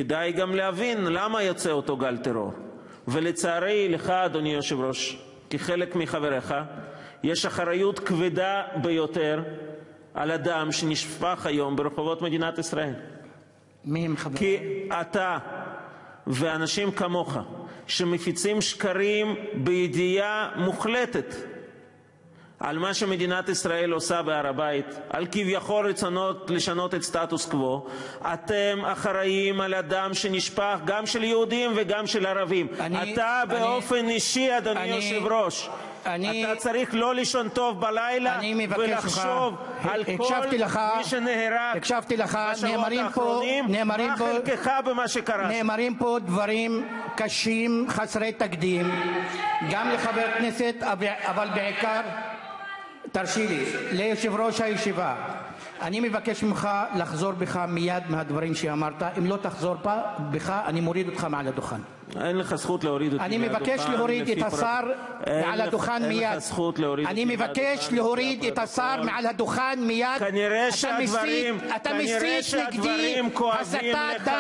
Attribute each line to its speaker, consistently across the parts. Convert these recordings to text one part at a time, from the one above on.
Speaker 1: כדאי גם להבין למה יוצא אותו גל טרור. ולצערי לך, אדוני היושב-ראש, כחלק מחבריך, יש אחריות כבדה ביותר על הדם שנשפך היום ברחובות מדינת ישראל.
Speaker 2: מי הם חבריך?
Speaker 1: כי אתה ואנשים כמוך שמפיצים שקרים בידיעה מוחלטת על מה שמדינת ישראל עושה בהר-הבית, על כביכול רצונות לשנות את סטטוס קוו, אתם אחראים על הדם שנשפך גם של יהודים וגם של ערבים. אתה באופן אישי, אדוני היושב-ראש, אתה צריך לא לישון טוב בלילה ולחשוב על כל מי שנהרג בשבועות האחרונים. מה חלקך במה שקרה?
Speaker 2: נאמרים פה דברים קשים, חסרי תקדים, גם לחבר כנסת, אבל בעיקר תרשי לי, ליושב ראש הישיבה, אני מבקש ממך לחזור בך מיד מהדברים שאמרת. אם לא תחזור בך, אני מוריד אותך מעל הדוכן.
Speaker 1: אין לך זכות להוריד אותי מהדוכן.
Speaker 2: אני מבקש להוריד את השר מעל הדוכן מיד.
Speaker 1: אין לך זכות להוריד אותי
Speaker 2: אני מבקש להוריד את השר מעל הדוכן מיד.
Speaker 1: כנראה שהדברים כואבים לך.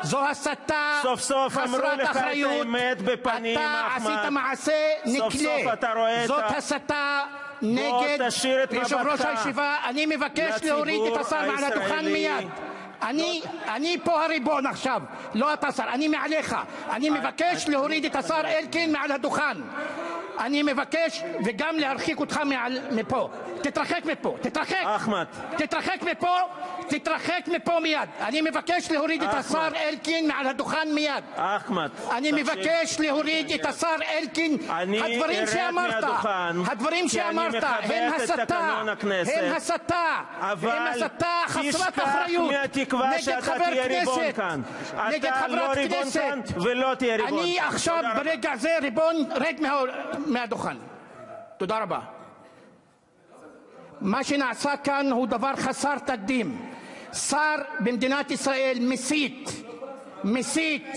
Speaker 2: זו הסתה
Speaker 1: סוף סוף אמרו לך את האמת בפנים, אחמד.
Speaker 2: אתה עשית מעשה נקלה. זאת הסתה נגד יושב ראש הישיבה. אני מבקש להוריד את השר מעל הדוכן מיד. אני פה הריבון עכשיו, לא אתה שר, אני מעליך. אני מבקש להוריד את השר אלקין מעל הדוכן. אני מבקש, וגם להרחיק אותך מפה. תתרחק מפה, תתרחק.
Speaker 1: אחמד.
Speaker 2: תתרחק מפה מיד. אני מבקש להוריד את השר אלקין מעל הדוכן מיד.
Speaker 1: אחמד.
Speaker 2: אני מבקש להוריד את השר אלקין. הדברים שאמרת הם הסתה. הם הסתה חסרת אחריות. נגד חבר כנסת. נגד חברת כנסת.
Speaker 1: ולא תהיה ריבון.
Speaker 2: אני עכשיו ברגע זה ריבון, רד מהדוכן. תודה רבה. מה שנעשה כאן הוא דבר חסר תקדים. שר במדינת ישראל מסית.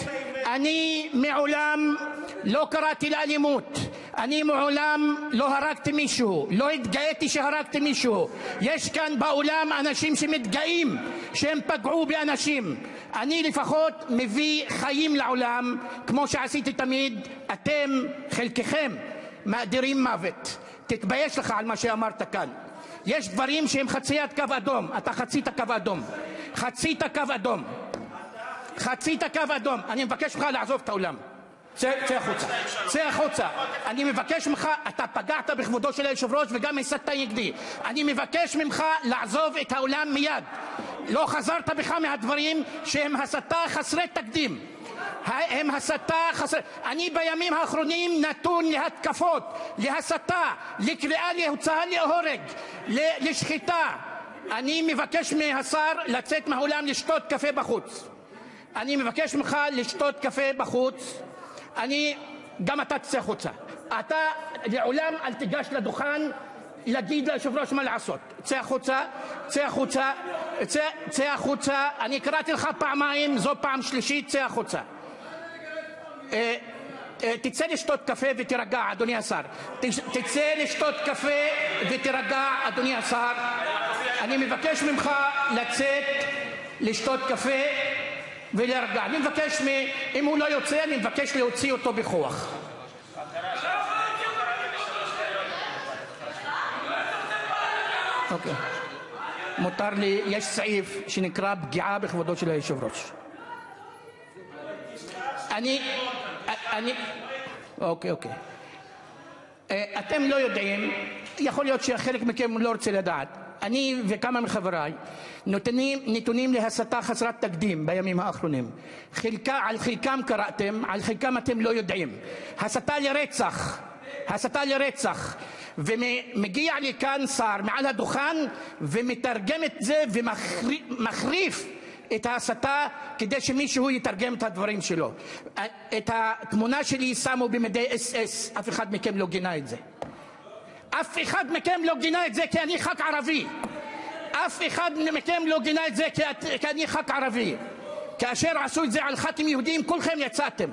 Speaker 2: אני מעולם לא קראתי לאלימות. אני מעולם לא הרגתי מישהו, לא התגאיתי שהרגתי מישהו. יש כאן באולם אנשים שמתגאים שהם פגעו באנשים. אני לפחות מביא חיים לעולם, כמו שעשיתי תמיד. אתם, חלקכם, מאדירים מוות. תתבייש לך על מה שאמרת כאן. יש דברים שהם חציית קו אדום. אתה חצית קו אדום. חצית קו אדום. אני מבקש ממך לעזוב את האולם. צא החוצה. אני מבקש ממך, אתה פגעת בכבודו של היושב-ראש וגם הסתת נגדי. אני מבקש ממך לעזוב את האולם מיד. לא חזרת בך מהדברים שהם הסתה חסרי תקדים. אני בימים האחרונים נתון להתקפות, להסתה, לקריאה להוצאה להורג, לשחיטה. אני מבקש מהשר לצאת מהאולם לשתות קפה בחוץ. אני מבקש ממך לשתות קפה בחוץ. גם אתה תצא החוצה. אתה לעולם אל תיגש לדוכן להגיד ליושב ראש מה לעשות. צא החוצה. אני קראתי לך פעמיים, זו פעם שלישית. צא החוצה. תצא לשתות קפה ותירגע, אדוני השר. תצא לשתות קפה ותירגע, אדוני השר. אני מבקש ממך לצאת לשתות קפה ולהרגע. אני מבקש, אם הוא לא יוצא, אני מבקש להוציא אותו בכוח. אוקיי. מותר לי, יש סעיף שנקרא פגיעה בכבודו של היושב-ראש. אוקיי. אתם לא יודעים, יכול להיות שחלק מכם לא רוצה לדעת. אני וכמה מחבריי נתונים להסתה חסרת תקדים בימים האחרונים. על חלקם קראתם, על חלקם אתם לא יודעים. הסתה לרצח. ומגיע לי כאן שר מעל הדוכן ומתרגם את זה ומחריף את ההסתה כדי שמישהו יתרגם את הדברים שלו. את התמונה שלי שמו במדי SS. אף אחד מכם לא גינה את זה. כי אני ח"כ ערבי. אף אחד מכם לא גינה את זה כי אני ח"כ ערבי. כאשר עשו את זה על ח"כים יהודים כולכם יצאתם.